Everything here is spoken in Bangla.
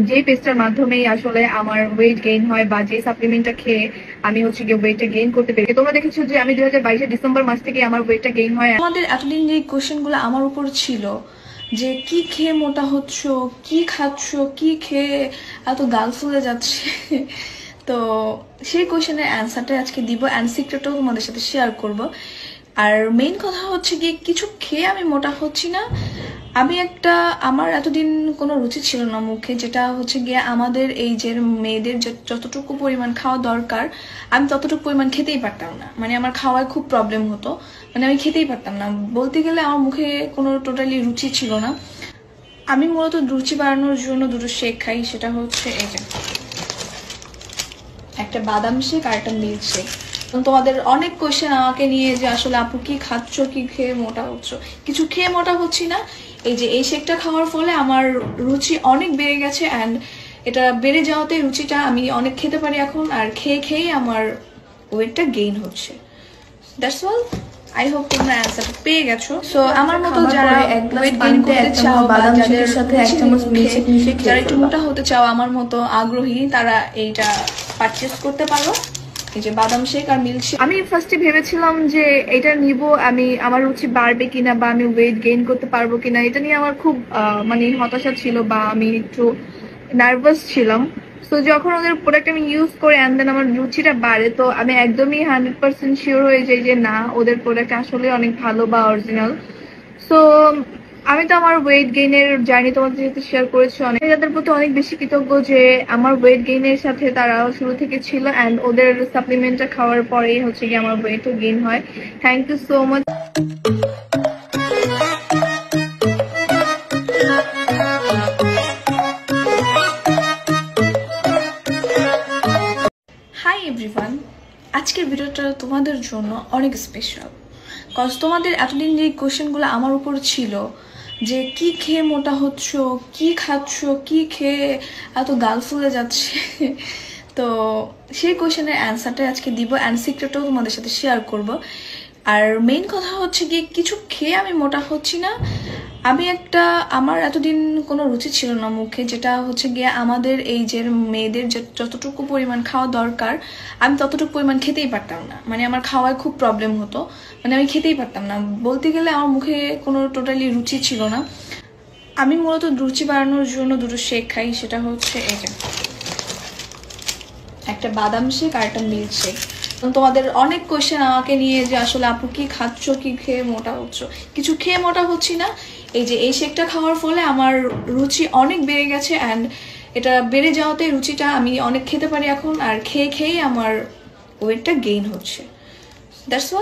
যে পেস্টটার মাধ্যমেই আসলে আমার ওয়েট গেইন হয় বা যে সাপ্লিমেন্টটা খেয়ে আমি হচ্ছে গিয়ে ওয়েটটা গেইন করতে পেরেছি। তোমরা দেখেছো যে আমি 2022 ডিসেম্বর মাস থেকে আমার ওয়েটটা গেইন হয়। আমাদের এতদিন যে কোশ্চেনগুলো আমার উপর ছিল যে কি খেয়ে মোটা হচ্ছ, কি খাচ্ছ, কি খেয়ে এত গাল ফুলে যাচ্ছে, তো সেই কোশ্চেনের অ্যান্সারটা আজকে দিব অ্যান্ড সিক্রেটটাও তোমাদের সাথে শেয়ার করব। আর মেইন কথা হচ্ছে গিয়ে কিছু খেয়ে আমি মোটা হচ্ছি না। আমার এতদিন কোনো রুচি ছিল না মুখে, যেটা হচ্ছে গিয়ে আমাদের এই যে মেয়েদের যতটুকু পরিমাণ খাওয়া দরকার আমি ততটুকু পরিমাণ খেতেই পারতাম না। মানে আমার খাওয়ায় খুব প্রবলেম হতো, মানে আমি খেতেই পারতাম না, বলতে গেলে আমার মুখে কোনো টোটালি রুচি ছিল না। আমি মূলত রুচি বাড়ানোর জন্য দুটো শেক খাই, সেটা হচ্ছে এই যে একটা বাদাম শেক আর একটা মিল্ক শেক। তোমাদের অনেক কোয়েশ্চেন আমাকে নিয়ে যে আসলে আপু কি খাচ্ছ, কি খেয়ে মোটা হচ্ছ। কিছু খেয়ে মোটা হচ্ছি না, এই যে এই শেকটা খাওয়ার ফলে আমার রুচি অনেক বেড়ে গেছে অ্যান্ড এটা বেড়ে যাওয়াতে রুচিটা আমি অনেক খেতে পারি এখন, আর খেয়ে খেয়ে আমার ওয়েটটা গেইন হচ্ছে। That's all. আই হোপ তোমরা অ্যান্সারটা পেয়ে গেছো। সো আমার মতো যারা ওয়েট গেইন করতে চাও, বাদাম শেকের সাথে এক চামচ মিল্ক শেক যারা একটু মোটা হতে চাও, আমার মতো আগ্রহী, তারা এইটা পারচেজ করতে পারো, এই যে বাদাম শেক আর মিল্ক শেক। আমি ফার্স্টে ভেবেছিলাম যে এটা নিব, আমার রুচি বাড়বে কিনা বা আমি ওয়েট গেইন করতে পারবো কিনা, এটা নিয়ে আমার খুব মানে হতাশা ছিল বা আমি একটু নার্ভাস ছিলাম। তো যখন ওদের প্রোডাক্ট আমি ইউজ করে অ্যান্ড দেন আমার রুচিটা বাড়ে, তো আমি একদমই 100% শিওর হয়ে যাই যে না, ওদের প্রোডাক্ট আসলে অনেক ভালো বা অরিজিনাল। সো আমি তো আমার ওয়েট গেইনের জার্নি তোমাদের সাথে শেয়ার করেছি, অনেক যাদের প্রতি অনেক বেশি কৃতজ্ঞ যে আমার ওয়েট গেইনের সাথে তারা শুরু থেকে ছিল অ্যান্ড ওদের সাপ্লিমেন্টটা খাওয়ার পরেই হচ্ছে কি আমার ওয়েটও গেইন হয়। Thank you so much. Hi everyone, আজকের ভিডিওটা তোমাদের জন্য অনেক স্পেশাল, কজ তোমাদের এতদিন যে কোশ্চেনগুলো আমার উপর ছিল যে কি খেয়ে মোটা হচ্ছ, কি খাচ্ছ, কি খেয়ে এত গাল ফুলে যাচ্ছে, তো সেই কোশ্চেনের অ্যান্সারটা আজকে দিব অ্যান্ড সিক্রেটটাও তোমাদের সাথে শেয়ার করব। আর মেইন কথা হচ্ছে গিয়ে কিছু খেয়ে আমি মোটা হচ্ছি না। আমার এতদিন কোনো রুচি ছিল না মুখে, যেটা হচ্ছে গিয়ে আমাদের এই যে মেয়েদের যতটুকু পরিমাণ খাওয়া দরকার আমি ততটুকু পরিমাণ খেতেই পারতাম না। মানে আমার খাওয়ায় খুব প্রবলেম হতো, মানে আমি খেতেই পারতাম না, বলতে গেলে আমার মুখে কোনো টোটালি রুচি ছিল না। আমি মূলত রুচি বাড়ানোর জন্য দুটো শেক খাই, সেটা হচ্ছে এই যে একটা বাদাম শেক আর একটা মিল্ক শেক। তোমাদের অনেক কোয়েশ্চেন আমাকে নিয়ে যে আসলে আপু কি খাচ্ছ, কি খেয়ে মোটা হচ্ছ। কিছু খেয়ে মোটা হচ্ছি না, এই যে এই শেকটা খাওয়ার ফলে আমার রুচি অনেক বেড়ে গেছে অ্যান্ড এটা বেড়ে যাওয়াতে রুচিটা আমি অনেক খেতে পারি এখন, আর খেয়ে খেয়ে আমার ওয়েটটা গেইন হচ্ছে। That's all.